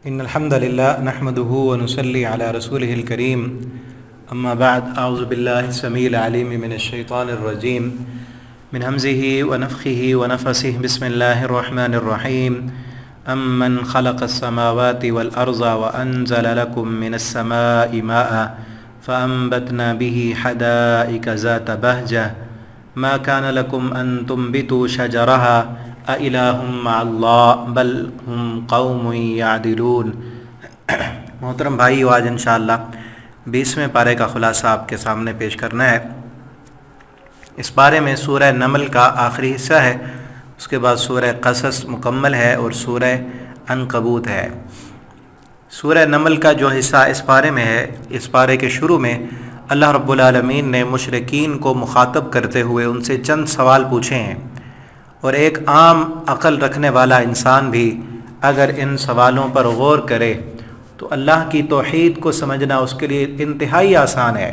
إن الحمد لله نحمده ونصلي على رسوله الكريم أما بعد أعوذ بالله السميع العليم من الشيطان الرجيم من همزه ونفخه ونفسه بسم الله الرحمن الرحيم أمن خلق السماوات والأرض وأنزل لكم من السماء ماء فأنبتنا به حدائق ذات بهجة ما كان لكم أن تنبتوا شجرها أإله مع الله بل هم قوم يعدلون۔ محترم بھائیو، آج انشاءاللہ 20ویں پارے کا خلاصہ آپ کے سامنے پیش کرنا ہے۔ اس پارے میں سورہ نمل کا آخری حصہ ہے، اس کے بعد سورہ قصص مکمل ہے اور سورہ عنکبوت ہے۔ سورہ نمل کا جو حصہ اس پارے میں ہے، اس پارے کے شروع میں اللہ رب العالمین نے مشرکین کو مخاطب کرتے ہوئے ان سے چند سوال پوچھے ہیں، اور ایک عام عقل رکھنے والا انسان بھی اگر ان سوالوں پر غور کرے تو اللہ کی توحید کو سمجھنا اس کے لیے انتہائی آسان ہے۔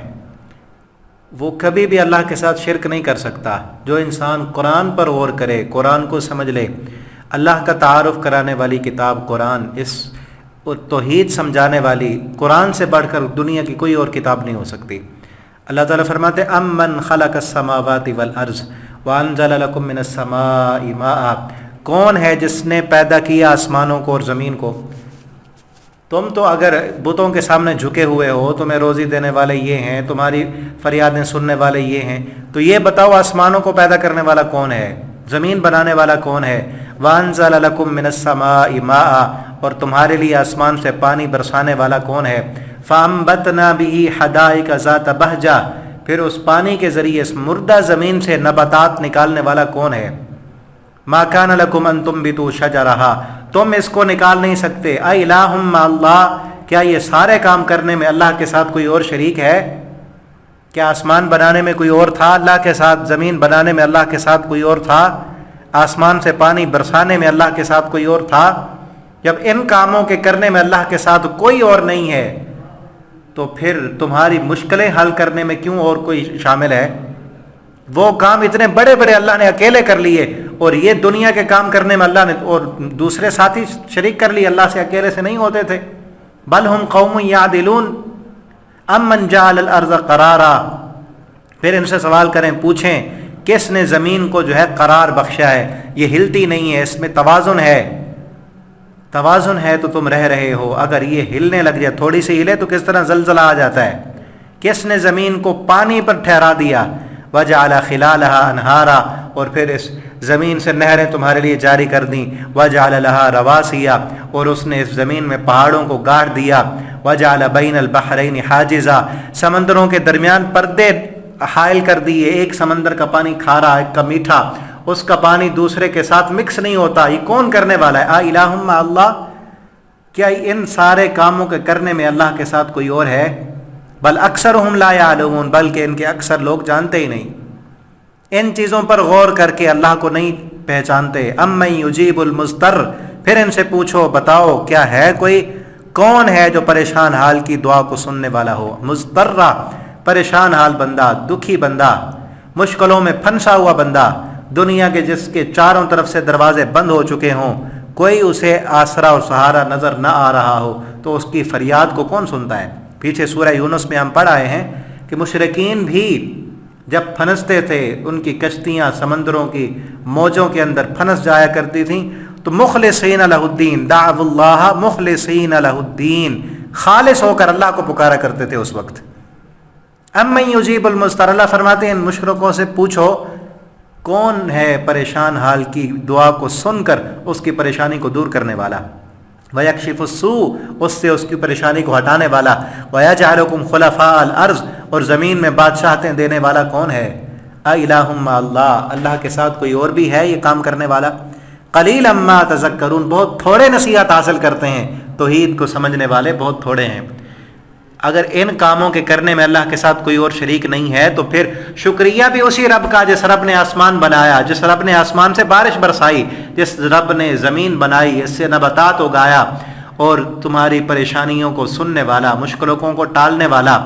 وہ کبھی بھی اللہ کے ساتھ شرک نہیں کر سکتا۔ جو انسان قرآن پر غور کرے، قرآن کو سمجھ لے، اللہ کا تعارف کرانے والی کتاب قرآن، اس توحید سمجھانے والی قرآن سے بڑھ کر دنیا کی کوئی اور کتاب نہیں ہو سکتی۔ اللہ تعالیٰ فرماتے ہیں امن خلق السماوات والارض وانزل لکم من السماء ماء، کون ہے جس نے پیدا کیا آسمانوں کو اور زمین کو؟ تم تو اگر بتوں کے سامنے جھکے ہوئے ہو، تمہیں روزی دینے والے یہ ہیں، تمہاری فریادیں سننے والے یہ ہیں، تو یہ بتاؤ آسمانوں کو پیدا کرنے والا کون ہے؟ زمین بنانے والا کون ہے؟ وانزل لکم من السماء ماء، اور تمہارے لیے آسمان سے پانی برسانے والا کون ہے؟ فانبتنا به حدائق ذات بہجہ، پھر اس پانی کے ذریعے اس مردہ زمین سے نباتات نکالنے والا کون ہے؟ ما کان لکم ان تنبتوا شجرہا، تم اس کو نکال نہیں سکتے۔ اِلٰہ مع اللہ، کیا یہ سارے کام کرنے میں اللہ کے ساتھ کوئی اور شریک ہے؟ کیا آسمان بنانے میں کوئی اور تھا اللہ کے ساتھ؟ زمین بنانے میں اللہ کے ساتھ کوئی اور تھا؟ آسمان سے پانی برسانے میں اللہ کے ساتھ کوئی اور تھا؟ جب ان کاموں کے کرنے میں اللہ کے ساتھ کوئی اور نہیں ہے تو پھر تمہاری مشکلیں حل کرنے میں کیوں اور کوئی شامل ہے؟ وہ کام اتنے بڑے بڑے اللہ نے اکیلے کر لیے، اور یہ دنیا کے کام کرنے میں اللہ نے اور دوسرے ساتھی شریک کر لیے، اللہ سے اکیلے سے نہیں ہوتے تھے۔ بل ہم قوم یعدلون امن جعل الارض قرارا، پھر ان سے سوال کریں، پوچھیں کس نے زمین کو جو ہے قرار بخشا ہے؟ یہ ہلتی نہیں ہے، اس میں توازن ہے۔ توازن ہے تو تم رہ رہے ہو، اگر یہ ہلنے لگ جائے، تھوڑی سی ہلے تو کس طرح زلزلہ آ جاتا ہے۔ کس نے زمین کو پانی پر ٹھہرا دیا؟ وجعل خلالها انہارا، اور پھر اس زمین سے نہریں تمہارے لیے جاری کر دیں۔ وجعل لها رواسیا، اور اس نے اس زمین میں پہاڑوں کو گاڑ دیا۔ وجعل بین البحرین حاجزا، سمندروں کے درمیان پردے حائل کر دیے، ایک سمندر کا پانی کھارا، ایک کا میٹھا، اس کا پانی دوسرے کے ساتھ مکس نہیں ہوتا۔ یہ کون کرنے والا ہے؟ اِلٰہ مع اللہ، کیا ان سارے کاموں کے کرنے میں اللہ کے ساتھ کوئی اور ہے؟ بل اکثرهم لا یعلمون، بلکہ ان کے اکثر لوگ جانتے ہی نہیں، ان چیزوں پر غور کر کے اللہ کو نہیں پہچانتے۔ امن یجیب المضطر، پھر ان سے پوچھو، بتاؤ کیا ہے کوئی، کون ہے جو پریشان حال کی دعا کو سننے والا ہو؟ مضطرہ، پریشان حال بندہ، دکھی بندہ، مشکلوں میں پھنسا ہوا بندہ، دنیا کے جس کے چاروں طرف سے دروازے بند ہو چکے ہوں، کوئی اسے آسرا اور سہارا نظر نہ آ رہا ہو، تو اس کی فریاد کو کون سنتا ہے؟ پیچھے سورہ یونس میں ہم پڑھ آئے ہیں کہ مشرکین بھی جب پھنستے تھے، ان کی کشتیاں سمندروں کی موجوں کے اندر پھنس جایا کرتی تھیں، تو مخلصین لہ الدین، دعوا اللہ مخلصین لہ الدین، خالص ہو کر اللہ کو پکارا کرتے تھے اس وقت۔ امن یجیب المضطر، اللہ فرماتے ہیں ان مشرکوں سے پوچھو کون ہے پریشان حال کی دعا کو سن کر اس کی پریشانی کو دور کرنے والا، وَيَكْشِفُ السُّوءَ، اس سے اس کی پریشانی کو ہٹانے والا، وَيَجْعَلُكُمْ خُلَفَاءَ الْأَرْضِ، اور زمین میں بادشاہتیں دینے والا کون ہے؟ اِلٰہ مع اللہ، اللہ کے ساتھ کوئی اور بھی ہے یہ کام کرنے والا؟ قَلِيلًا مَا تَذَكَّرُونَ، بہت تھوڑے نصیحت حاصل کرتے ہیں، توحید کو سمجھنے والے بہت تھوڑے ہیں۔ اگر ان کاموں کے کرنے میں اللہ کے ساتھ کوئی اور شریک نہیں ہے تو پھر شکریہ بھی اسی رب کا جس رب نے آسمان بنایا، جس رب نے آسمان سے بارش برسائی، جس رب نے زمین بنائی، اس سے نباتات اگایا، اور تمہاری پریشانیوں کو سننے والا، مشکلوں کو ٹالنے والا،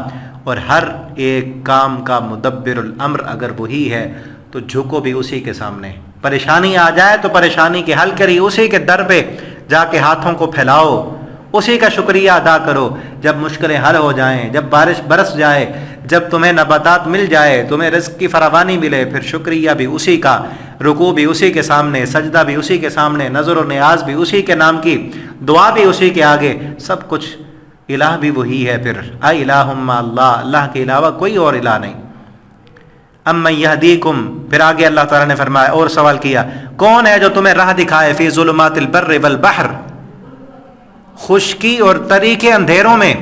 اور ہر ایک کام کا مدبر الامر اگر وہی ہے تو جھکو بھی اسی کے سامنے۔ پریشانی آ جائے تو پریشانی کے حل کری اسی کے در پہ جا کے ہاتھوں کو پھیلاؤ، اسی کا شکریہ ادا کرو جب مشکلیں حل ہو جائیں، جب بارش برس جائے، جب تمہیں نباتات مل جائے، تمہیں رزق کی فراوانی ملے، پھر شکریہ بھی اسی کا، رکوع بھی اسی کے سامنے، سجدہ بھی اسی کے سامنے، نظر و نیاز بھی اسی کے نام کی، دعا بھی اسی کے آگے، سب کچھ الہ بھی وہی ہے۔ پھر اے الہ مع اللہ، اللہ کے علاوہ کوئی اور الہ نہیں۔ امن یہدیکم، پھر آگے اللہ تعالیٰ نے فرمایا اور سوال کیا، کون ہے جو تمہیں راہ دکھائے، فی ظلمات البر والبحر، خشکی اور تری کے اندھیروں میں،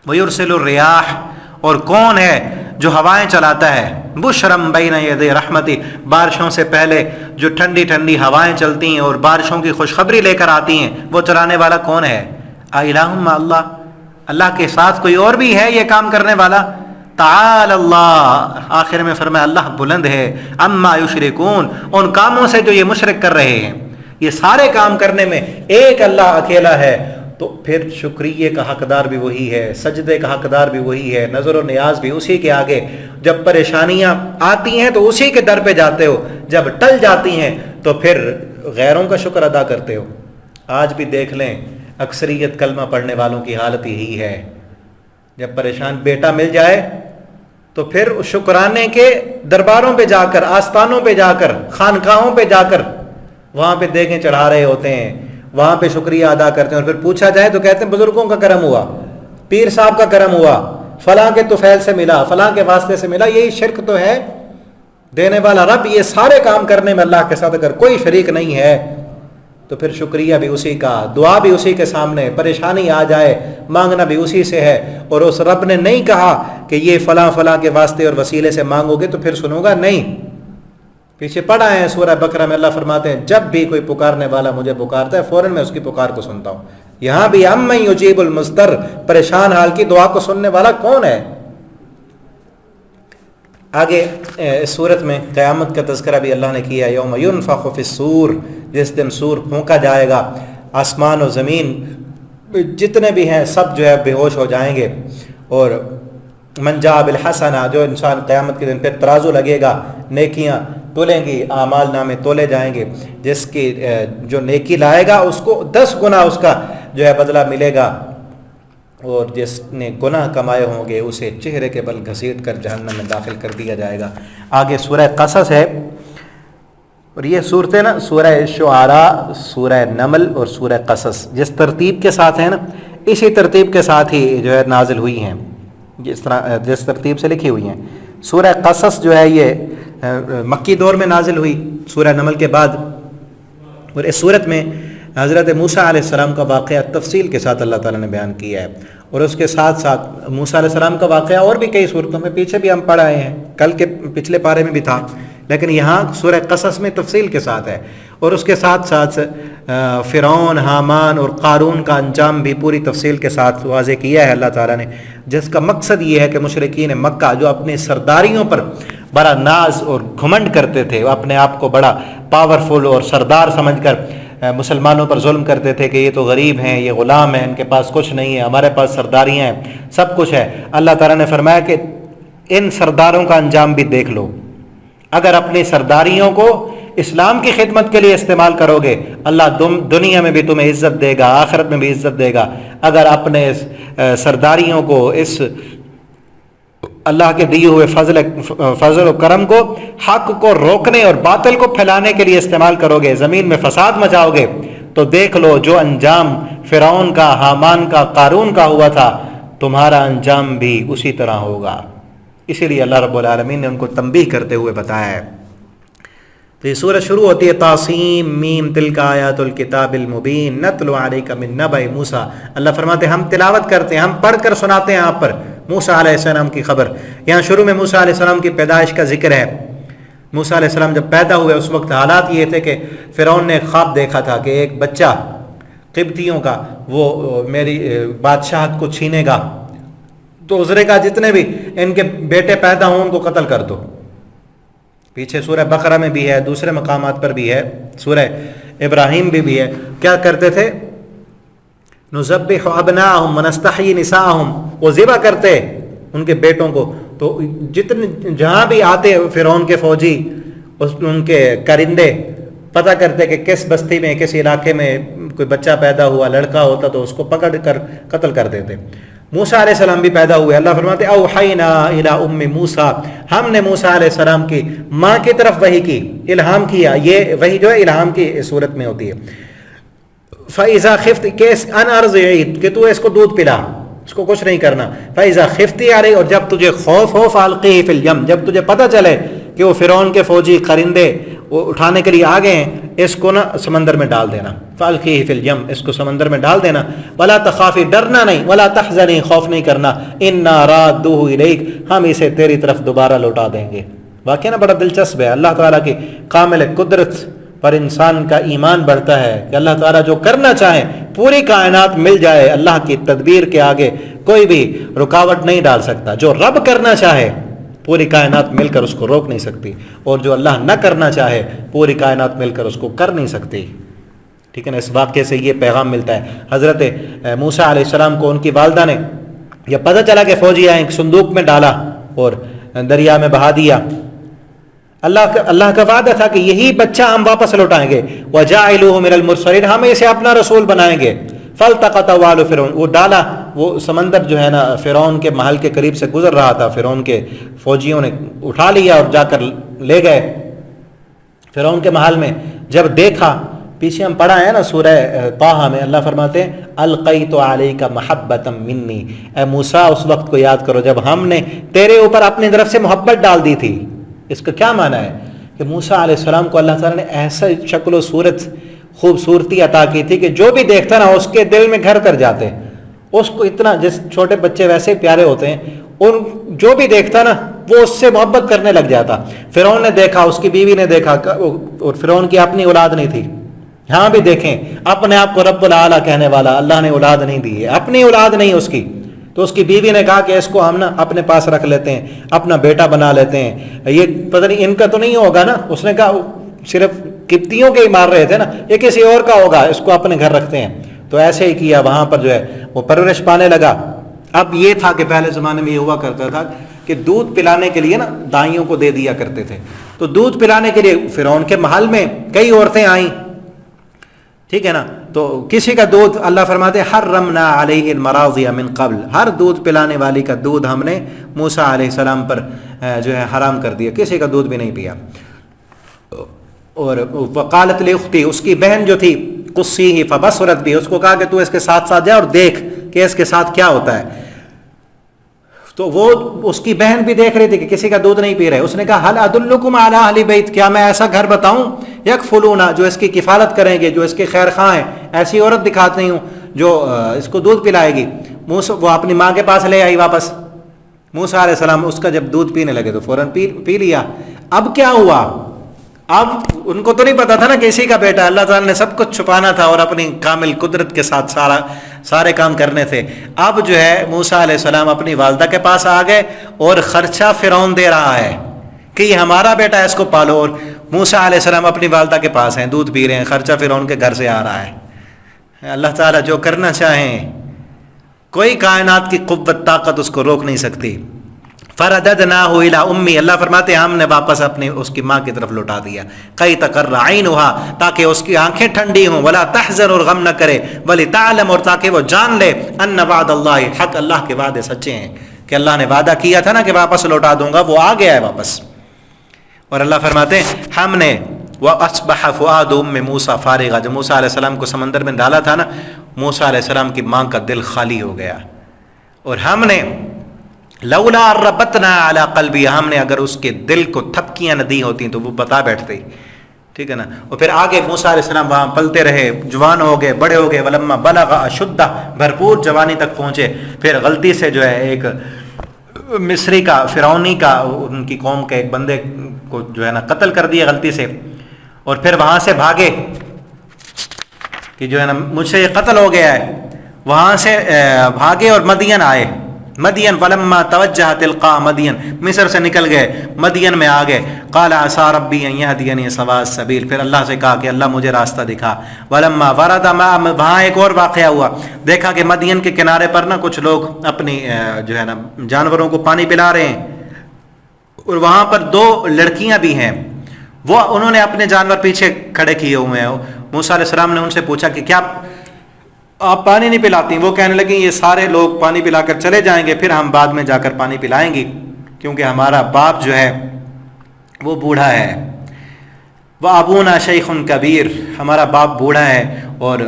ویرسل الریاح، اور کون ہے جو ہوائیں چلاتا ہے، بشرم بین یدی رحمتی، بارشوں سے پہلے جو ٹھنڈی ٹھنڈی ہوائیں چلتی ہیں اور بارشوں کی خوشخبری لے کر آتی ہیں، وہ چلانے والا کون ہے؟ الہ مع اللہ، اللہ کے ساتھ کوئی اور بھی ہے یہ کام کرنے والا؟ تعالی اللہ، آخر میں فرمایا اللہ بلند ہے، اما یشرکون، ان کاموں سے جو یہ مشرک کر رہے ہیں، یہ سارے کام کرنے میں ایک اللہ اکیلا ہے، تو پھر شکریہ کا حقدار بھی وہی ہے، سجدے کا حقدار بھی وہی ہے، نظر و نیاز بھی اسی کے آگے، جب پریشانیاں آتی ہیں تو اسی کے در پہ جاتے ہو، جب ٹل جاتی ہیں تو پھر غیروں کا شکر ادا کرتے ہو۔ آج بھی دیکھ لیں اکثریت کلمہ پڑھنے والوں کی حالت یہی ہے، جب پریشان بیٹا مل جائے تو پھر شکرانے کے درباروں پہ جا کر، آستانوں پہ جا کر، خانقاہوں پہ جا کر وہاں پہ دیگیں چڑھا رہے ہوتے ہیں، وہاں پہ شکریہ ادا کرتے ہیں، اور پھر پوچھا جائے تو کہتے ہیں بزرگوں کا کرم ہوا، پیر صاحب کا کرم ہوا، فلاں کے طفیل سے ملا، فلاں کے واسطے سے ملا۔ یہی شرک تو ہے۔ دینے والا رب یہ سارے کام کرنے میں اللہ کے ساتھ اگر کوئی شریک نہیں ہے تو پھر شکریہ بھی اسی کا، دعا بھی اسی کے سامنے، پریشانی آ جائے مانگنا بھی اسی سے ہے۔ اور اس رب نے نہیں کہا کہ یہ فلاں فلاں کے واسطے اور وسیلے سے مانگو گے تو پھر سنوں گا، نہیں۔ پیچھے پڑھا ہے سورہ بقرہ میں اللہ فرماتے ہیں جب بھی کوئی پکارنے والا مجھے پکارتا ہے فوراً میں اس کی پکار کو سنتا ہوں۔ یہاں بھی امن یجیب المضطر، پریشان حال کی دعا کو سننے والا کون ہے؟ آگے اس صورت میں قیامت کا تذکرہ بھی اللہ نے کیا، یوم ینفخ فی الصور، جس دن سور پھونکا جائے گا، آسمان و زمین جتنے بھی ہیں سب جو ہے بے ہوش ہو جائیں گے، اور من جاء بالحسنہ، جو انسان قیامت کے دن پھر ترازو لگے گا، نیکیاں تولیں گی، اعمال نامے تولے جائیں گے، جس کی جو نیکی لائے گا اس کو 10 گنا اس کا جو ہے بدلہ ملے گا، اور جس نے گناہ کمائے ہوں گے اسے چہرے کے بل گھسیٹ کر جہنم میں داخل کر دیا جائے گا۔ آگے سورہ قصص ہے، اور یہ صورتیں نا سورہ شعراء، سورہ نمل اور سورہ قصص جس ترتیب کے ساتھ ہیں نا، اسی ترتیب کے ساتھ ہی جو ہے نازل ہوئی ہیں، جس ترتیب سے لکھی ہوئی ہیں۔ سورہ قصص جو ہے یہ مکی دور میں نازل ہوئی سورہ نمل کے بعد، اور اس صورت میں حضرت موسیٰ علیہ السلام کا واقعہ تفصیل کے ساتھ اللہ تعالیٰ نے بیان کیا ہے، اور اس کے ساتھ ساتھ موسیٰ علیہ السلام کا واقعہ اور بھی کئی صورتوں میں پیچھے بھی ہم پڑھ آئے ہیں، کل کے پچھلے پارے میں بھی تھا، لیکن یہاں سورہ قصص میں تفصیل کے ساتھ ہے، اور اس کے ساتھ ساتھ فرعون، حامان اور قارون کا انجام بھی پوری تفصیل کے ساتھ واضح کیا ہے اللہ تعالیٰ نے، جس کا مقصد یہ ہے کہ مشرکین مکہ جو اپنی سرداریوں پر بڑا ناز اور گھمنڈ کرتے تھے، وہ اپنے آپ کو بڑا پاورفل اور سردار سمجھ کر مسلمانوں پر ظلم کرتے تھے کہ یہ تو غریب ہیں، یہ غلام ہیں، ان کے پاس کچھ نہیں ہے، ہمارے پاس سرداریاں ہیں، سب کچھ ہے۔ اللہ تعالیٰ نے فرمایا کہ ان سرداروں کا انجام بھی دیکھ لو، اگر اپنی سرداریوں کو اسلام کی خدمت کے لیے استعمال کرو گے اللہ دنیا میں بھی تمہیں عزت دے گا، آخرت میں بھی عزت دے گا۔ اگر اپنے سرداریوں کو اس اللہ کے دیے ہوئے فضل و کرم کو حق کو روکنے اور باطل کو پھیلانے کے لیے استعمال کرو گے، زمین میں فساد مچاؤ گے، تو دیکھ لو جو انجام فرعون کا، حامان کا، قارون کا ہوا تھا، تمہارا انجام بھی اسی طرح ہوگا۔ اسی لیے اللہ رب العالمین نے ان کو تنبیہ کرتے ہوئے بتایا ہے۔ تو یہ سورہ شروع ہوتی ہے طاسیم میم تلک آیات الکتاب المبین نتلو علیک من نبأ موسیٰ۔ اللہ فرماتے ہیں ہم تلاوت کرتے ہیں، ہم پڑھ کر سناتے ہیں آپ پر موسیٰ علیہ السلام کی خبر۔ یہاں شروع میں موسیٰ علیہ السلام کی پیدائش کا ذکر ہے۔ موسیٰ علیہ السلام جب پیدا ہوئے اس وقت حالات یہ تھے کہ فرعون نے خواب دیکھا تھا کہ ایک بچہ قبطیوں کا وہ میری بادشاہت کو چھینے گا، تو عذرے کا جتنے بھی ان کے بیٹے پیدا ہوں ان کو قتل کر دو۔ پیچھے سورہ بقرہ میں بھی ہے، دوسرے مقامات پر بھی ہے، سورہ ابراہیم بھی ہے۔ کیا کرتے تھے؟ نذبح ابناءہم ونستحیی نساءہم، وہ ذبح کرتے ان کے بیٹوں کو۔ تو جتنے جہاں بھی آتے فرعون کے فوجی، ان کے کرندے پتہ کرتے کہ کس بستی میں، کس علاقے میں کوئی بچہ پیدا ہوا لڑکا ہوتا تو اس کو پکڑ کر قتل کر دیتے. موسیٰ علیہ السلام بھی پیدا ہوئے. اللہ فرماتے اوحینا الی ام موسیٰ, ہم نے موسیٰ علیہ السلام کی ماں کی طرف وحی کی, الہام کیا. یہ وحی جو ہے الہام کی صورت میں ہوتی ہے. فَإِذَا خِفْتِ أَنْ أَرْضِعِهِ, کہ تو اس کو دودھ پلا, اس کو کچھ نہیں کرنا. فَإِذَا خِفْتِ عَلَيْهِ, اور جب تجھے خوف ہو فَأَلْقِهِ فِي الْيَمِّ, جب تجھے پتہ چلے کہ وہ فرعون کے فوجی خرندے وہ اٹھانے کے لیے آ گئے ہیں, اس کو نا سمندر میں ڈال دینا. فَأَلْقِهِ فِي الْيَمِّ, اس کو سمندر میں ڈال دینا. وَلَا تَخَافِي, ڈرنا نہیں. وَلَا تَحْزَنِي, خوف نہیں کرنا. إِنَّا رَادُّوهُ إِلَيْكَ, ہم اسے تیری طرف دوبارہ لوٹا دیں گے. واقعی نا بڑا دلچسپ ہے. اللہ تعالیٰ کی کامل قدرت پر انسان کا ایمان بڑھتا ہے کہ اللہ تعالیٰ جو کرنا چاہیں پوری کائنات مل جائے, اللہ کی تدبیر کے آگے کوئی بھی رکاوٹ نہیں ڈال سکتا. جو رب کرنا چاہے پوری کائنات مل کر اس کو روک نہیں سکتی, اور جو اللہ نہ کرنا چاہے پوری کائنات مل کر اس کو کر نہیں سکتی. ٹھیک ہے نا. اس واقعے سے یہ پیغام ملتا ہے. حضرت موسیٰ علیہ السلام کو ان کی والدہ نے یہ پتہ چلا کہ فوجی آئیں, صندوق میں ڈالا اور دریا میں بہا دیا. اللہ کا وعدہ تھا کہ یہی بچہ ہم واپس لوٹائیں گے. وَجَعِلُوهُ مِنَ الْمُرْسَلِينَ, ہم اسے اپنا رسول بنائیں گے. فَالْتَقَطَهُ آلُ فِرْعَوْنَ, وہ ڈالا, وہ سمندر جو ہے نا فرعون کے محل کے قریب سے گزر رہا تھا, فرعون کے فوجیوں نے اٹھا لیا اور جا کر لے گئے فرعون کے محل میں. جب دیکھا, پیچھے ہم پڑھا ہے نا سورہ طٰہٰ میں, اللہ فرماتے ہیں القیت علیک محبۃ منی, اے موسیٰ اس وقت کو یاد کرو جب ہم نے تیرے اوپر اپنی طرف سے محبت ڈال دی تھی. اس کا کیا معنی ہے کہ موسیٰ علیہ السلام کو اللہ تعالیٰ نے ایسا شکل و صورت خوبصورتی عطا کی تھی کہ جو بھی دیکھتا نا اس کے دل میں گھر کر جاتے. اس کو اتنا, جس چھوٹے بچے ویسے پیارے ہوتے ہیں, اور جو بھی دیکھتا نا وہ اس سے محبت کرنے لگ جاتا. فرعون نے دیکھا, اس کی بیوی نے دیکھا, اور فرعون کی اپنی اولاد نہیں تھی. یہاں بھی دیکھیں, اپنے آپ کو رب العالی کہنے والا, اللہ نے اولاد نہیں دی ہے, اپنی اولاد نہیں اس کی. تو اس کی بیوی نے کہا کہ اس کو ہم نا اپنے پاس رکھ لیتے ہیں, اپنا بیٹا بنا لیتے ہیں, یہ پتہ نہیں ان کا تو نہیں ہوگا نا. اس نے کہا صرف قبطیوں کے ہی مار رہے تھے نا, یہ کسی اور کا ہوگا, اس کو اپنے گھر رکھتے ہیں. تو ایسے ہی کیا, وہاں پر جو ہے وہ پرورش پانے لگا. اب یہ تھا کہ پہلے زمانے میں یہ ہوا کرتا تھا کہ دودھ پلانے کے لیے نا دائیوں کو دے دیا کرتے تھے. تو دودھ پلانے کے لیے فرعون کے محل میں کئی عورتیں آئیں, ٹھیک ہے نا. تو کسی کا دودھ, اللہ فرماتے حرمنا علیہ المراضع من قبل, ہر دودھ پلانے والی کا دودھ ہم نے موسیٰ علیہ السلام پر جو ہے حرام کر دیا, کسی کا دودھ بھی نہیں پیا. اور وقالت لاختی, اس کی بہن جو تھی قصیہ فبصرت بھی, اس کو کہا کہ تو اس کے ساتھ ساتھ جا اور دیکھ کہ اس کے ساتھ کیا ہوتا ہے. تو وہ اس کی بہن بھی دیکھ رہی تھی کہ کسی کا دودھ نہیں پی رہے. اس نے کہا حل ادلکم علی اہل بیت, کیا میں ایسا گھر بتاؤں یکفلونا, جو اس کی کفالت کریں گے, جو اس کے خیر خواہ ہیں. ایسی عورت دکھاتی ہوں جو اس کو دودھ پلائے گی. وہ اپنی ماں کے پاس لے آئی واپس. موسیٰ علیہ السلام اس کا جب دودھ پینے لگے تو فوراً پی لیا. اب کیا ہوا, اب ان کو تو نہیں پتا تھا نا کہ اسی کا بیٹا. اللہ تعالیٰ نے سب کچھ چھپانا تھا اور اپنی کامل قدرت کے ساتھ سارے کام کرنے تھے. اب جو ہے موسیٰ علیہ السلام اپنی والدہ کے پاس آ گئے, اور خرچہ فرعون دے رہا ہے کہ یہ ہمارا بیٹا ہے, اس کو پالو. اور موسیٰ علیہ السلام اپنی والدہ کے پاس ہیں, دودھ پی رہے ہیں, خرچہ فرعون کے گھر سے آ رہا ہے. اللہ تعالیٰ جو کرنا چاہیں کوئی کائنات کی قوت طاقت اس کو روک نہیں سکتی. فرددناہ الی امی, اللہ فرماتے ہیں ہم نے واپس اپنی اس کی ماں کی طرف لوٹا دیا. کی تقر عینھا, تاکہ اس کی آنکھیں ٹھنڈی ہوں. ولا تحزن, اور غم نہ کرے. ولتعلم, اور تاکہ وہ جان لے ان وعد اللہ حق, اللہ کے وعدے سچے ہیں, کہ اللہ نے وعدہ کیا تھا نا کہ واپس لوٹا دوں گا, وہ آ گیا ہے واپس. اور اللہ فرماتے ہیں ہم نے وَأَصْبَحَ فُؤَادُ أُمِّ مُوسَىٰ فارغا, جب موسیٰ علیہ السلام کو سمندر میں ڈالا تھا نا, موسیٰ علیہ السلام کی ماں کا دل خالی ہو گیا. اور ہم نے لولا ربطنا علی قلبی, ہم نے اگر اس کے دل کو تھپکیاں نہ دی ہوتی تو وہ بتا بیٹھتے, ٹھیک ہے نا. اور پھر آگے موسیٰ علیہ السلام وہاں پلتے رہے, جوان ہو گئے, بڑے ہو گئے. ولما بلغ اشدہ, بھرپور جوانی تک پہنچے. پھر غلطی سے جو ہے ایک مصری کا, فرعونی کا, ان کی قوم کے ایک بندے کو جو ہے نا قتل کر دیا غلطی سے. اور پھر وہاں سے بھاگے کہ جو ہے نا مجھ سے یہ قتل ہو گیا ہے. وہاں سے بھاگے اور مدین آئے. مدین فلما توجہ تلقاء مدین, مصر سے نکل گئے, مدین میں آ گئے. قال عسى ربی ان يهديني سواء السبيل, پھر اللہ سے کہا کہ اللہ مجھے راستہ دکھا. ولما ورد ماء, وہاں ایک اور واقعہ ہوا. دیکھا کہ مدین کے کنارے پر نا کچھ لوگ اپنی جو ہے نا جانوروں کو پانی پلا رہے ہیں, اور وہاں پر دو لڑکیاں بھی ہیں. وہ انہوں نے اپنے جانور پیچھے کھڑے کیے ہوئے ہیں, موسیٰ علیہ السلام نے ان سے پوچھا کہ کیا آپ پانی نہیں پلاتی؟ وہ کہنے لگیں یہ سارے لوگ پانی پلا کر چلے جائیں گے، پھر ہم بعد میں جا کر پانی پلائیں گی، کیونکہ ہمارا باپ جو ہے وہ بوڑھا ہے۔ وَأَبُونَا شَيْخٌ کبیر، ہمارا باپ بوڑھا ہے اور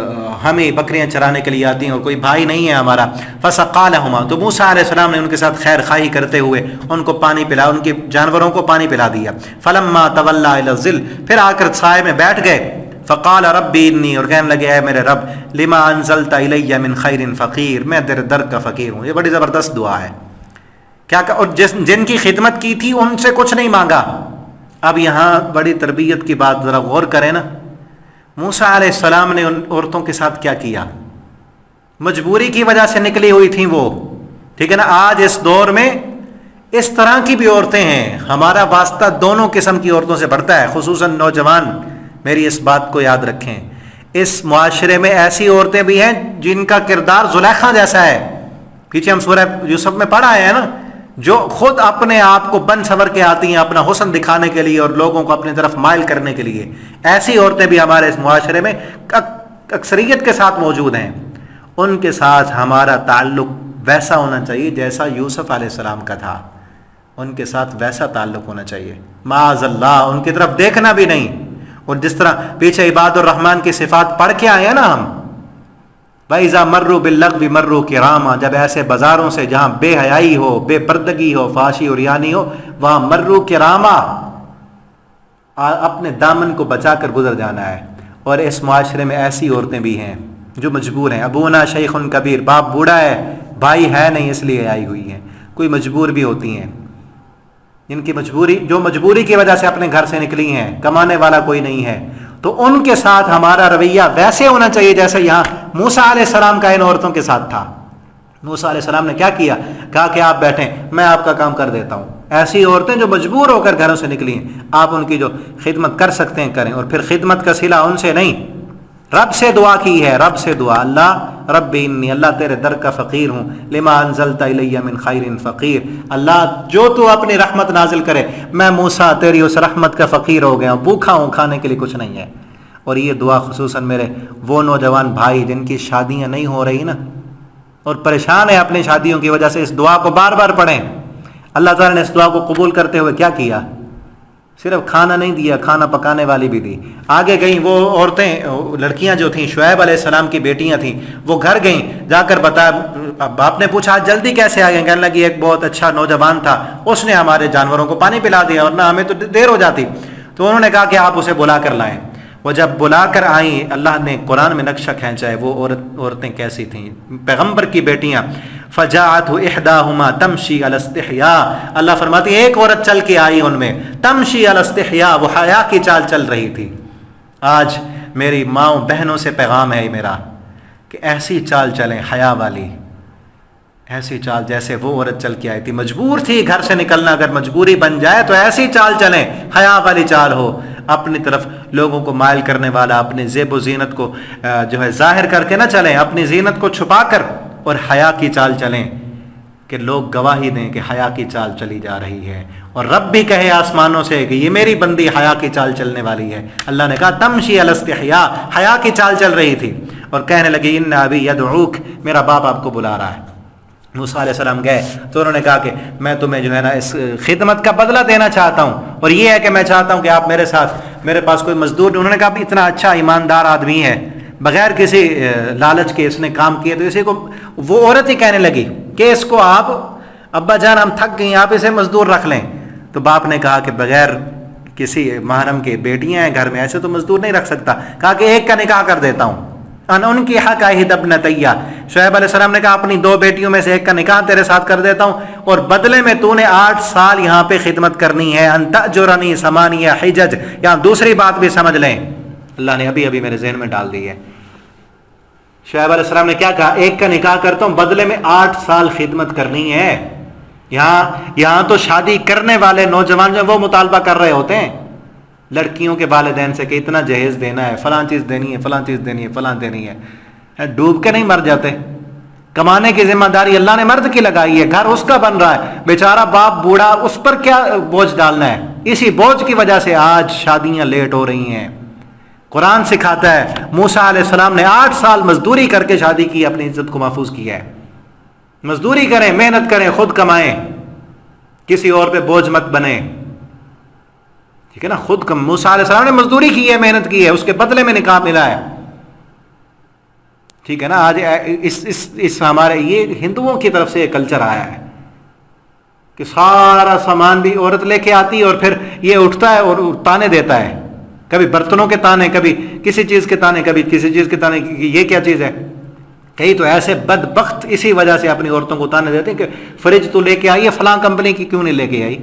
ہمیں بکریاں چرانے کے لیے آتی ہیں اور کوئی بھائی نہیں ہے ہمارا۔ فَسَقَىٰ لَهُمَا، تو موسیٰ علیہ السلام نے ان کے ساتھ خیر خواہی کرتے ہوئے ان کو پانی پلا، ان کے جانوروں کو پانی پلا دیا۔ فَلَمَّا تَوَلَّىٰ إِلَى الظِّلِّ، پھر آ کر سائے میں بیٹھ گئے۔ فَقَالَ رَبِّ إِنِّي، اور کہنے لگے اے میرے رب، لِمَا أَنزَلْتَ إِلَيَّ مِنْ خَيْرٍ فَقِيرٌ، میں تیرے در کا فقیر ہوں۔ یہ بڑی زبردست دعا ہے کیا کہ اور جن کی خدمت کی تھی ان سے کچھ نہیں مانگا۔ اب یہاں بڑی تربیت کی بات ذرا غور کریں نا، موسیٰ علیہ السلام نے ان عورتوں کے ساتھ کیا کیا؟ مجبوری کی وجہ سے نکلی ہوئی تھیں وہ، ٹھیک ہے نا۔ آج اس دور میں اس طرح کی بھی عورتیں ہیں، ہمارا واسطہ دونوں قسم کی عورتوں سے بڑھتا ہے، خصوصاً نوجوان میری اس بات کو یاد رکھیں۔ اس معاشرے میں ایسی عورتیں بھی ہیں جن کا کردار زلیخا جیسا ہے، پیچھے ہم سورہ یوسف میں پڑھا ہے نا، جو خود اپنے آپ کو بن سنور کے آتی ہیں اپنا حسن دکھانے کے لیے اور لوگوں کو اپنی طرف مائل کرنے کے لیے۔ ایسی عورتیں بھی ہمارے اس معاشرے میں اکثریت کے ساتھ موجود ہیں۔ ان کے ساتھ ہمارا تعلق ویسا ہونا چاہیے جیسا یوسف علیہ السلام کا تھا، ان کے ساتھ ویسا تعلق ہونا چاہیے، معاذ اللہ ان کی طرف دیکھنا بھی نہیں۔ اور جس طرح پیچھے عباد الرحمن کی صفات پڑھ کے آئے ہیں نا ہم، وَإِذَا مَرُّوا بِاللَّغْوِ مَرُّوا كِرَامًا، جب ایسے بازاروں سے جہاں بے حیائی ہو، بے پردگی ہو، فحاشی اور یانی ہو، وہاں مَرُّوا كِرَامًا، اپنے دامن کو بچا کر گزر جانا ہے۔ اور اس معاشرے میں ایسی عورتیں بھی ہیں جو مجبور ہیں۔ ابونا شیخ کبیر، باپ بوڑھا ہے، بھائی ہے نہیں اس لیے آئی ہوئی ہیں۔ کوئی مجبور بھی ہوتی ہیں، جن کی مجبوری کی وجہ سے اپنے گھر سے نکلی ہیں، کمانے والا کوئی نہیں ہے، تو ان کے ساتھ ہمارا رویہ ویسے ہونا چاہیے جیسے یہاں موسیٰ علیہ السلام کا ان عورتوں کے ساتھ تھا۔ موسیٰ علیہ السلام نے کیا کیا؟ کہا کہ آپ بیٹھیں، میں آپ کا کام کر دیتا ہوں۔ ایسی عورتیں جو مجبور ہو کر گھروں سے نکلی ہیں، آپ ان کی جو خدمت کر سکتے ہیں کریں، اور پھر خدمت کا صلہ ان سے نہیں، رب سے دعا کی ہے، رب سے دعا، اللہ رب انی، اللہ تیرے در کا فقیر ہوں، لما انزلت الی من خیر فقیر، اللہ جو تو اپنی رحمت نازل کرے، میں موسیٰ تیری اس رحمت کا فقیر ہو گیا ہوں، بھوکھا ہوں، کھانے کے لیے کچھ نہیں ہے۔ اور یہ دعا خصوصاً میرے وہ نوجوان بھائی جن کی شادیاں نہیں ہو رہی نا اور پریشان ہیں اپنی شادیوں کی وجہ سے، اس دعا کو بار بار پڑھیں۔ اللہ تعالیٰ نے اس دعا کو قبول کرتے ہوئے کیا کیا؟ صرف کھانا نہیں دیا، کھانا پکانے والی بھی دی۔ آگے گئیں وہ عورتیں، لڑکیاں جو تھیں، شعیب علیہ السلام کی بیٹیاں تھیں، وہ گھر گئیں، جا کر بتایا، باپ نے پوچھا جلدی کیسے آ گئے؟ کہنے لگی ایک بہت اچھا نوجوان تھا، اس نے ہمارے جانوروں کو پانی پلا دیا، ورنہ ہمیں تو دیر ہو جاتی۔ تو انہوں نے کہا کہ آپ اسے بلا کر لائیں۔ وہ جب بلا کر آئیں، اللہ نے قرآن میں نقشہ کھینچا ہے وہ عورتیں کیسی تھیں، پیغمبر کی بیٹیاں۔ فجاءته احداهما تمشي على استحياء، اللہ فرماتی ہے ایک عورت چل کے آئی ان میں، تمشي على استحياء، وہ حیا کی چال چل رہی تھی۔ آج میری ماؤں بہنوں سے پیغام ہے میرا کہ ایسی چال چلیں، حیا والی، ایسی چال جیسے وہ عورت چل کے آئی تھی، مجبور تھی گھر سے نکلنا، اگر مجبوری بن جائے تو ایسی چال چلیں، حیا والی چال ہو، اپنی طرف لوگوں کو مائل کرنے والا، اپنی زیب و زینت کو جو ہے ظاہر کر کے نہ چلیں، اپنی زینت کو چھپا کر اور حیا کی چال چلیں کہ لوگ گواہی دیں کہ حیا کی چال چلی جا رہی ہے، اور رب بھی کہے آسمانوں سے کہ یہ میری بندی حیا کی چال چلنے والی ہے۔ اللہ نے کہا تمشی علی استحیاء، حیا کی چال چل رہی تھی، اور کہنے لگی ان ابی یدعوک، میرا باپ آپ کو بلا رہا ہے۔ موسیٰ علیہ السلام گئے تو انہوں نے کہا کہ میں تمہیں جو ہے نا اس خدمت کا بدلہ دینا چاہتا ہوں، اور یہ ہے کہ میں چاہتا ہوں کہ آپ میرے ساتھ، میرے پاس کوئی مزدور نہیں۔ انہوں نے کہا اتنا اچھا ایماندار آدمی ہے، بغیر کسی لالچ کے اس نے کام کیے، تو اسی کو وہ عورت ہی کہنے لگی کہ اس کو آپ، ابا جان ہم تھک گئی، آپ اسے مزدور رکھ لیں۔ تو باپ نے کہا کہ بغیر کسی محرم کے بیٹیاں ہیں گھر میں، ایسے تو مزدور نہیں رکھ سکتا۔ کہا کہ ایک کا نکاح کر دیتا ہوں، ان کی حق اہد ابنتیہ، شعیب علیہ السلام نے کہا اپنی دو بیٹیوں میں سے ایک کا نکاح تیرے ساتھ کر دیتا ہوں، اور بدلے میں تو نے 8 سال یہاں پہ خدمت کرنی ہے، ان تأجرنی ثمانیہ حجج۔ یہاں دوسری بات بھی سمجھ لیں، اللہ نے ابھی میرے ذہن میں ڈال دی ہے۔ شعیب علیہ السلام نے کیا کہا؟ ایک کا نکاح کرتا ہوں، بدلے میں 8 سال خدمت کرنی ہے۔ یہاں تو شادی کرنے والے نوجوان جو وہ مطالبہ کر رہے ہوتے ہیں لڑکیوں کے والدین سے کہ اتنا جہیز دینا ہے، فلاں چیز دینی ہے، فلاں چیز دینی ہے، فلاں دینی ہے۔ ڈوب کے نہیں مر جاتے، کمانے کی ذمہ داری اللہ نے مرد کی لگائی ہے، گھر اس کا بن رہا ہے، بیچارہ باپ بوڑھا، اس پر کیا بوجھ ڈالنا ہے؟ اسی بوجھ کی وجہ سے آج شادیاں لیٹ ہو رہی ہیں۔ قرآن سکھاتا ہے موسیٰ علیہ السلام نے 8 سال مزدوری کر کے شادی کی، اپنی عزت کو محفوظ کیا ہے۔ مزدوری کریں، محنت کریں، خود کمائیں، کسی اور پہ بوجھ مت بنیں، ٹھیک ہے نا۔ خود موسیٰ علیہ السلام نے مزدوری کی ہے، محنت کی ہے، اس کے بدلے میں نکاح ملا ہے، ٹھیک ہے نا۔ آج اس ہمارے یہ ہندوؤں کی طرف سے یہ کلچر آیا ہے کہ سارا سامان بھی عورت لے کے آتی ہے اور پھر یہ اٹھتا ہے اور تانے دیتا ہے، کبھی برتنوں کے تانے، کبھی کسی چیز کے تانے، کبھی کسی چیز کے تانے، یہ کیا چیز ہے۔ کئی تو ایسے بدبخت اسی وجہ سے اپنی عورتوں کو تانے دیتے ہیں کہ فریج تو لے کے آئی ہے، فلاں کمپنی کی کیوں نہیں لے کے آئی،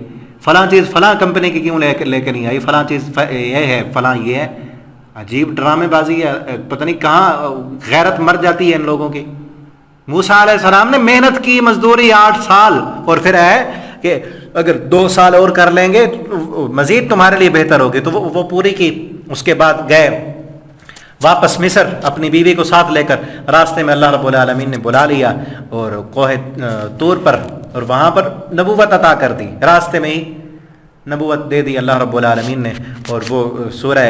فلاں چیز فلاں کمپنی کی کیوں لے کے نہیں آئی، فلاں چیز یہ ہے، فلاں یہ ہے۔ عجیب ڈرامے بازی ہے، پتہ نہیں کہاں غیرت مر جاتی ہے ان لوگوں کی۔ موسیٰ علیہ السلام نے محنت کی، مزدوری 8 سال، اور پھر ہے کہ اگر 2 سال اور کر لیں گے مزید تمہارے لیے بہتر ہوگی، تو وہ پوری کی۔ اس کے بعد گئے واپس مصر اپنی بیوی کو ساتھ لے کر، راستے میں اللہ رب العالمین نے بلا لیا اور کوہ طور پر، اور وہاں پر نبوت عطا کر دی، راستے میں ہی نبوت دے دی اللہ رب العالمین نے۔ اور وہ سورہ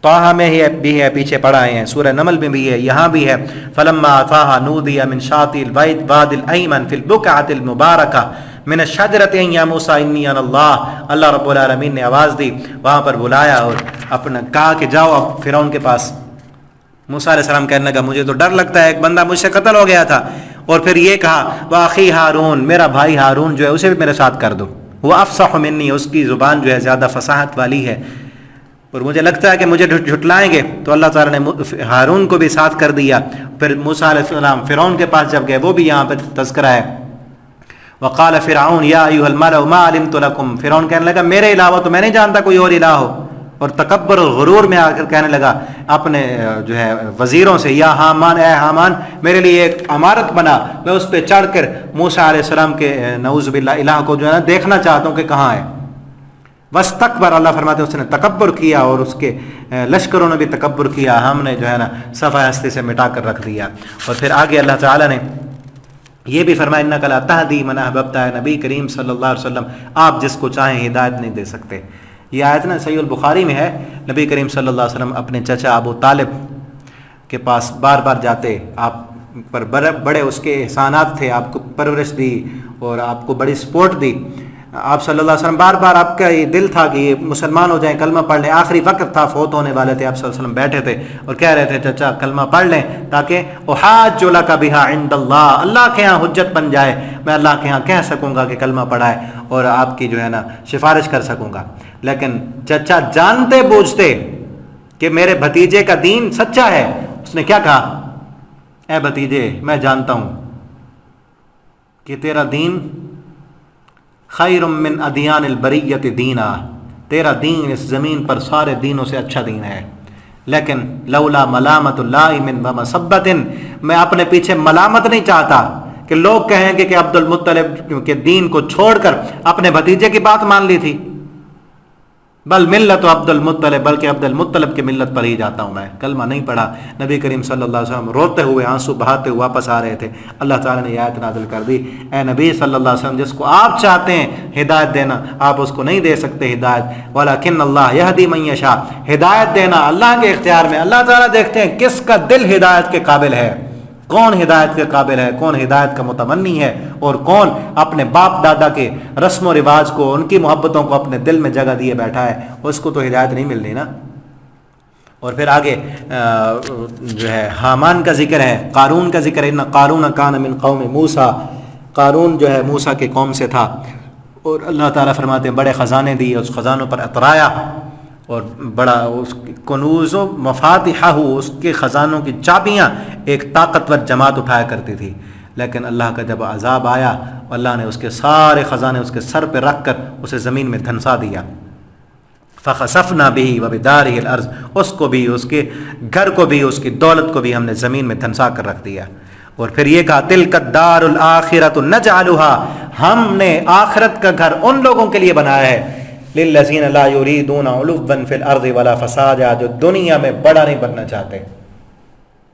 طٰہٰ میں ہی بھی ہے، پیچھے پڑھا ہے، سورہ نمل میں بھی ہے، یہاں بھی ہے۔ فلما اتاها نودي من شاطئ الواد الايمن في البقعة المباركة من الشجرة يا موسى اني انا اللہ، اللہ رب العالمین نے آواز دی، وہاں پر بلایا اور اپنا کہا کہ جاؤ اب فرعون کے پاس۔ موسیٰ علیہ السلام کہنے لگا مجھے تو ڈر لگتا ہے، ایک بندہ مجھ سے قتل ہو گیا تھا۔ اور پھر یہ کہا واخی ہارون، میرا بھائی ہارون جو ہے اسے بھی میرے ساتھ کر دو، وہ افصح منی، اس کی زبان جو ہے زیادہ فصاحت والی ہے، اور مجھے لگتا ہے کہ مجھے جھٹلائیں گے، تو اللہ تعالیٰ نے ہارون کو بھی ساتھ کر دیا۔ پھر موسیٰ علیہ السلام فرعون کے پاس جب گئے، وہ بھی یہاں پہ تذکرہ ہے، وقال فرعون یا ایھا الملأ ما علمت لکم، فرعون کہنے لگا میرے علاوہ تو میں نہیں جانتا کوئی اور الہ ہو، اور تکبر اور غرور میں آ کر کہنے لگا اپنے جو ہے وزیروں سے، یا حامان، اے حامان میرے لیے ایک عمارت بنا، میں اس پہ چڑھ کر موسیٰ علیہ السلام کے نعوذ باللہ الہ کو جو ہے نا دیکھنا چاہتا ہوں کہ کہاں ہے۔ واستکبر، اللہ فرماتے ہیں اس نے تکبر کیا، اور اس کے لشکروں نے بھی تکبر کیا، ہم نے جو ہے نا صفحہ ہستی سے مٹا کر رکھ دیا۔ اور پھر آگے اللہ تعالیٰ نے یہ بھی فرمایا انک لا تہدی من احببت، نبی کریم صلی اللہ علیہ وسلم آپ جس کو چاہیں ہدایت نہیں دے سکتے۔ یہ آیت نا صحیح البخاری میں ہے، نبی کریم صلی اللہ علیہ وسلم اپنے چچا ابو طالب کے پاس بار بار جاتے، آپ پر بڑے اس کے احسانات تھے، آپ کو پرورش دی اور آپ کو بڑی سپورٹ دی۔ آپ صلی اللہ علیہ وسلم بار بار، آپ کا یہ دل تھا کہ یہ مسلمان ہو جائیں، کلمہ پڑھ لیں، آخری وقت تھا، فوت ہونے والے تھے، آپ صلی اللہ علیہ وسلم بیٹھے تھے اور کہہ رہے تھے چچا کلمہ پڑھ لیں تاکہ احاج لک بہا عند اللہ، اللہ کے ہاں حجت بن جائے، میں اللہ کے ہاں کہہ سکوں گا کہ کلمہ پڑھا ہے اور آپ کی جو ہے نا سفارش کر سکوں گا۔ لیکن چچا جانتے بوجھتے کہ میرے بھتیجے کا دین سچا ہے، اس نے کیا کہا، اے بھتیجے میں جانتا ہوں کہ تیرا دین خیر من ادیان البریت دینا، تیرا دین اس زمین پر سارے دینوں سے اچھا دین ہے، لیکن لولا ملامت اللائم ومصبت، میں اپنے پیچھے ملامت نہیں چاہتا کہ لوگ کہیں گے کہ عبد المطلب کے دین کو چھوڑ کر اپنے بھتیجے کی بات مان لی تھی، بل ملت عبد المطلب، بلکہ عبد المطلب کی ملت پر ہی جاتا ہوں میں، کلمہ نہیں پڑھا۔ نبی کریم صلی اللہ علیہ وسلم روتے ہوئے آنسو بہاتے ہوئے واپس آ رہے تھے، اللہ تعالیٰ نے یہ آیت نازل کر دی، اے نبی صلی اللہ علیہ وسلم جس کو آپ چاہتے ہیں ہدایت دینا آپ اس کو نہیں دے سکتے ہدایت، ولیکن اللہ یہدی من یشاء، ہدایت دینا اللہ کے اختیار میں، اللہ تعالیٰ دیکھتے ہیں کس کا دل ہدایت کے قابل ہے، کون ہدایت کے قابل ہے، کون ہدایت کا متمنی ہے، اور کون اپنے باپ دادا کے رسم و رواج کو، ان کی محبتوں کو اپنے دل میں جگہ دیے بیٹھا ہے، اس کو تو ہدایت نہیں ملنی نا۔ اور پھر آگے جو ہے حامان کا ذکر ہے، قارون کا ذکر ہے، ان قارون کان من قوم موسیٰ، قارون جو ہے موسیٰ کے قوم سے تھا، اور اللہ تعالیٰ فرماتے ہیں بڑے خزانے دیے، اس خزانوں پر اترایا، اور بڑا اس کنوز و مفاتحہ، اس کے خزانوں کی چابیاں ایک طاقتور جماعت اٹھایا کرتی تھی، لیکن اللہ کا جب عذاب آیا اللہ نے اس کے سارے خزانے اس کے سر پہ رکھ کر اسے زمین میں دھنسا دیا۔ فخسفنا به وبداره الارض، اس کو بھی، اس کے گھر کو بھی، اس کی دولت کو بھی ہم نے زمین میں دھنسا کر رکھ دیا۔ اور پھر یہ کہا تلک الدار الاخرۃ نجعلها، ہم نے آخرت کا گھر ان لوگوں کے لیے بنایا ہے، للذین لا یریدون علوا فی الارض ولا فسادا، جو دنیا میں بڑا نہیں بننا چاہتے۔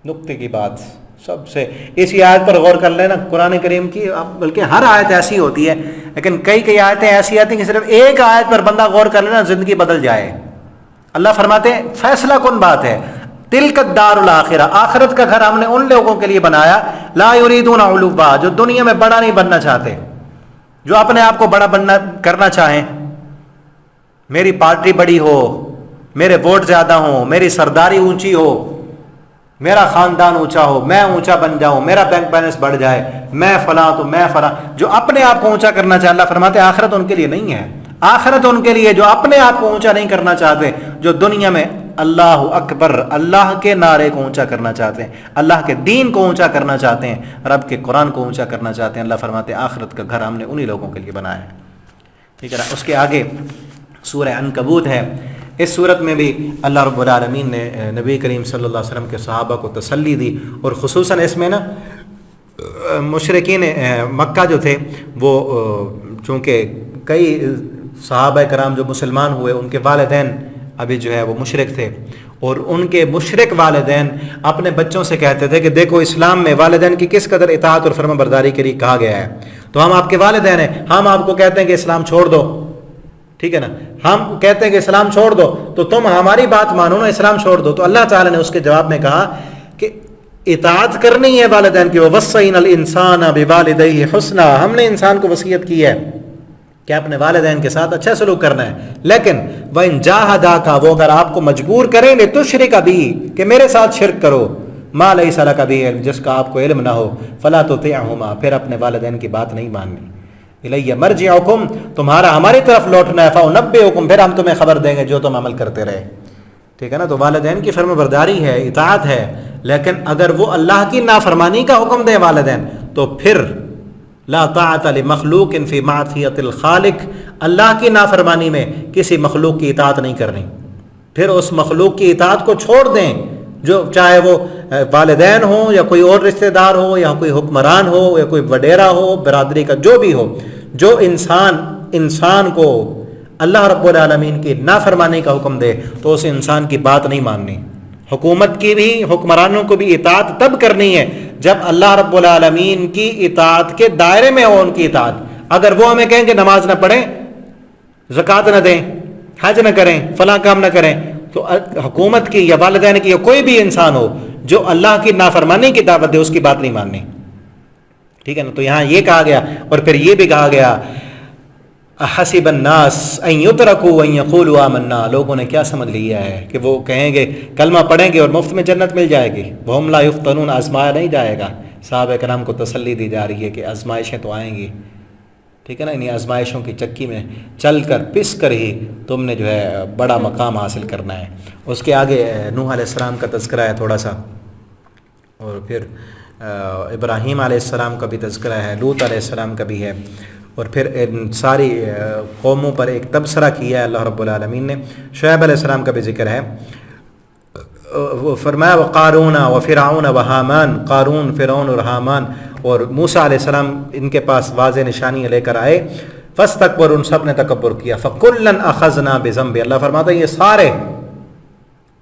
نقطے کی بات سب سے اسی آیت پر غور کر لینا، قرآن کریم کی بلکہ ہر آیت ایسی ہوتی ہے، لیکن کئی آیتیں ایسی آتی ہیں کہ صرف ایک آیت پر بندہ غور کر لینا زندگی بدل جائے۔ اللہ فرماتے ہیں فیصلہ کن بات ہے، تلک الدار الآخرہ، آخرت کا گھر ہم نے ان لوگوں کے لیے بنایا، لا یریدون علوا، جو دنیا میں بڑا نہیں بننا چاہتے، جو اپنے آپ کو بڑا کرنا چاہیں، میری پارٹی بڑی ہو، میرے ووٹ زیادہ ہوں، میری سرداری اونچی ہو، میرا خاندان اونچا ہو، میں اونچا بن جاؤں، میرا بینک بیلنس بڑھ جائے، میں فلاں تو میں فلاں، جو اپنے آپ کو اونچا کرنا چاہے، اللہ فرماتے ہیں آخرت ان کے لیے نہیں ہے۔ آخرت ان کے لیے جو اپنے آپ کو اونچا نہیں کرنا چاہتے، جو دنیا میں اللہ اکبر، اللہ کے نعرے کو اونچا کرنا چاہتے ہیں، اللہ کے دین کو اونچا کرنا چاہتے ہیں، رب کے قرآن کو اونچا کرنا چاہتے ہیں، اللہ فرماتے ہیں آخرت کا گھر ہم نے انہی لوگوں کے لیے بنایا ہے۔ ٹھیک ہے نا؟ اس کے آگے سورہ عنکبوت ہے، اس صورت میں بھی اللہ رب العالمین نے نبی کریم صلی اللہ علیہ وسلم کے صحابہ کو تسلی دی، اور خصوصاً اس میں نا مشرکین مکہ جو تھے وہ چونکہ کئی صحابہ کرام جو مسلمان ہوئے ان کے والدین ابھی جو ہے وہ مشرک تھے، اور ان کے مشرک والدین اپنے بچوں سے کہتے تھے کہ دیکھو اسلام میں والدین کی کس قدر اطاعت اور فرما برداری کے لیے کہا گیا ہے، تو ہم آپ کے والدین ہیں، ہم آپ کو کہتے ہیں کہ اسلام چھوڑ دو، ٹھیک ہے نا، ہم کہتے ہیں کہ اسلام چھوڑ دو تو تم ہماری بات مانو نا، اسلام چھوڑ دو۔ تو اللہ تعالیٰ نے اس کے جواب میں کہا کہ اطاعت کرنی ہے والدین کی، وَوَصَّيْنَا الْإِنسَانَ بِوَالِدَيْهِ حُسْنًا، ہم نے انسان کو وصیت کی ہے کہ اپنے والدین کے ساتھ اچھا سلوک کرنا ہے، لیکن وَإِن جَاهَدَاكَ، وہ اگر آپ کو مجبور کریں لِتُشْرِكَ بِي، کہ میرے ساتھ شرک کرو، مَا لَيْسَ لَكَ بِهِ عِلْمٌ، جس کا آپ کو علم نہ ہو، فَلَا تُطِعْهُمَا، پھر اپنے والدین کی بات نہیں ماننی، الیہ مرجعکم، تمہارا ہماری طرف لوٹنا ہے، فانبئکم، پھر ہم تمہیں خبر دیں گے جو تم عمل کرتے رہے۔ ٹھیک ہے نا؟ تو والدین کی فرما برداری ہے، اطاعت ہے، لیکن اگر وہ اللہ کی نافرمانی کا حکم دے والدین تو پھر لا طاعت لمخلوق فی معصیۃ الخالق، اللہ کی نافرمانی میں کسی مخلوق کی اطاعت نہیں کرنی، پھر اس مخلوق کی اطاعت کو چھوڑ دیں، جو چاہے وہ والدین ہوں یا کوئی اور رشتہ دار ہو یا کوئی حکمران ہو یا کوئی وڈیرا ہو برادری کا، جو بھی ہو، جو انسان کو اللہ رب العالمین کی نافرمانی کا حکم دے تو اس انسان کی بات نہیں ماننی۔ حکومت کی بھی، حکمرانوں کو بھی اطاعت تب کرنی ہے جب اللہ رب العالمین کی اطاعت کے دائرے میں ہو ان کی اطاعت۔ اگر وہ ہمیں کہیں کہ نماز نہ پڑھیں، زکوٰۃ نہ دیں، حج نہ کریں، فلاں کام نہ کریں، تو حکومت کی یا والدین کی یا کوئی بھی انسان ہو جو اللہ کی نافرمانی کی دعوت دے اس کی بات نہیں ماننی۔ ٹھیک ہے نا؟ تو یہاں یہ کہا گیا، اور پھر یہ بھی کہا گیا حسب الناس ان یترکوا ان یقولوا آمنا، لوگوں نے کیا سمجھ لیا ہے کہ وہ کہیں گے کلمہ پڑھیں گے اور مفت میں جنت مل جائے گی، وہم لا یفتنون، آزمایا نہیں جائے گا۔ صحابہ کرام کو تسلی دی جا رہی ہے کہ آزمائشیں تو آئیں گی، ٹھیک ہے نا، انہیں آزمائشوں کی چکی میں چل کر پس کر ہی تم نے جو ہے بڑا مقام حاصل کرنا ہے۔ اس کے آگے نوح علیہ السلام کا تذکرہ ہے تھوڑا سا، اور پھر ابراہیم علیہ السلام کا بھی تذکرہ ہے، لوط علیہ السلام کا بھی ہے، اور پھر ان ساری قوموں پر ایک تبصرہ کیا ہے اللہ رب العالمین نے۔ شعیب علیہ السلام کا بھی ذکر ہے، وہ فرمایا وقارون وفرعون وحامان، قارون، فرعون اور حامان، اور موسیٰ علیہ السلام ان کے پاس واضح نشانیاں لے کر آئے، فاستکبروا، ان سب نے تکبر کیا، فکلا اخذنا بذنبہ، اللہ فرماتا ہے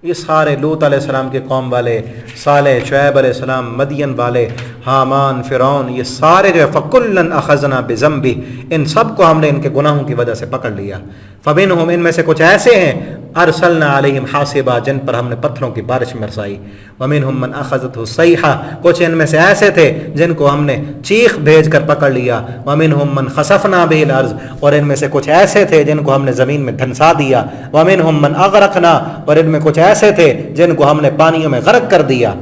یہ سارے لوط علیہ السلام کے قوم والے، صالح، شعیب علیہ السلام، مدین والے، حامان، فرعون، یہ سارے جو ہے فکلا اخذنا بذنبہ، ان سب کو ہم نے ان کے گناہوں کی وجہ سے پکڑ لیا۔ فمنہم، ان میں سے کچھ ایسے ہیں، ارسلنا علیہم حاصبا، جن پر ہم نے پتھروں کی بارش برسائی، ومنہم من اخذتہ الصیحہ، کچھ ان میں سے ایسے تھے جن کو ہم نے چیخ بھیج کر پکڑ لیا، ومنہم من خسفنا بہ الارض، اور ان میں سے کچھ ایسے تھے جن کو ہم نے زمین میں دھنسا دیا، ومنہم من اغرقنا، اور ان میں کچھ ایسے تھے جن کو ہم نے پانیوں میں غرق کر دیا۔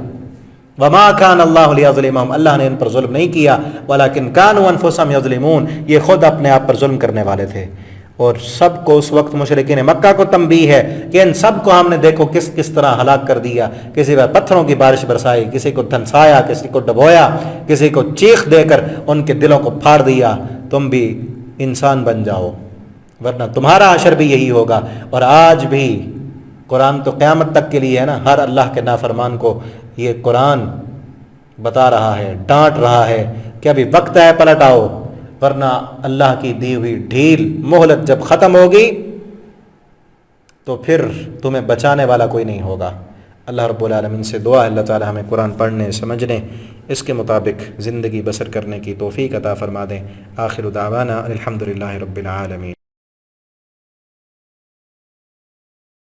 وما كان اللہ لیظلمہم، اللہ نے ان پر ظلم نہیں کیا، ولکن كانوا انفسهم یظلمون، یہ خود اپنے آپ پر ظلم کرنے والے تھے۔ اور سب کو اس وقت مشرکین مکہ کو تنبیہ ہے کہ ان سب کو ہم نے دیکھو کس طرح ہلاک کر دیا، کسی پر پتھروں کی بارش برسائی، کسی کو دھنسایا، کسی کو ڈبویا، کسی کو چیخ دے کر ان کے دلوں کو پھاڑ دیا۔ تم بھی انسان بن جاؤ ورنہ تمہارا حشر بھی یہی ہوگا۔ اور آج بھی قرآن تو قیامت تک کے لیے ہے نا، ہر اللہ کے نافرمان کو یہ قرآن بتا رہا ہے، ڈانٹ رہا ہے کہ ابھی وقت ہے، پلٹ آؤ، ورنہ اللہ کی دی ہوئی ڈھیل مہلت جب ختم ہوگی تو پھر تمہیں بچانے والا کوئی نہیں ہوگا۔ اللہ رب العالمین سے دعا ہے اللہ تعالی ہمیں قرآن پڑھنے، سمجھنے، اس کے مطابق زندگی بسر کرنے کی توفیق عطا فرما دیں۔ آخر دعوانا الحمدللہ رب العالمین۔